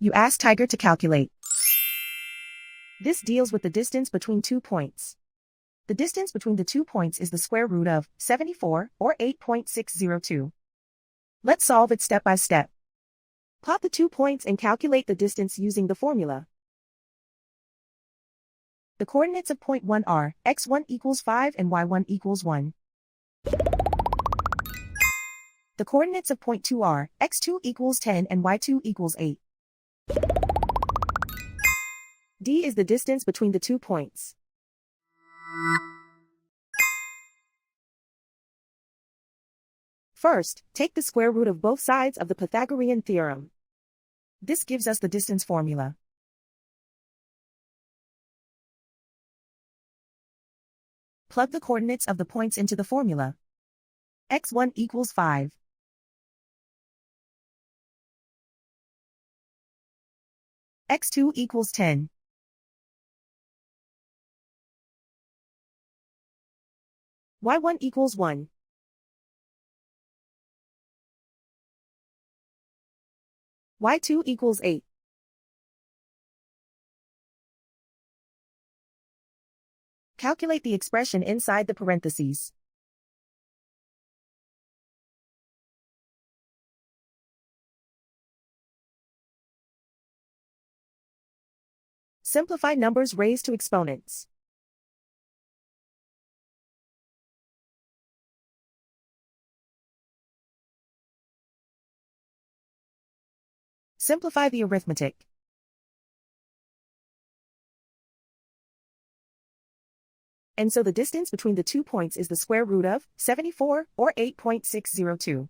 You ask Tiger to calculate. This deals with the distance between 2 points. The distance between the 2 points is the square root of 74, or 8.602. Let's solve it step by step. Plot the 2 points and calculate the distance using the formula. The coordinates of point 1 are x1 equals 5 and y1 equals 1. The coordinates of point 2 are x2 equals 10 and y2 equals 8. D is the distance between the 2 points. First, take the square root of both sides of the Pythagorean theorem. This gives us the distance formula. Plug the coordinates of the points into the formula. x1 equals 5. x2 equals 10. y1 equals 1. y2 equals 8. Calculate the expression inside the parentheses. Simplify numbers raised to exponents. Simplify the arithmetic. And so the distance between the 2 points is the square root of 74, or 8.602.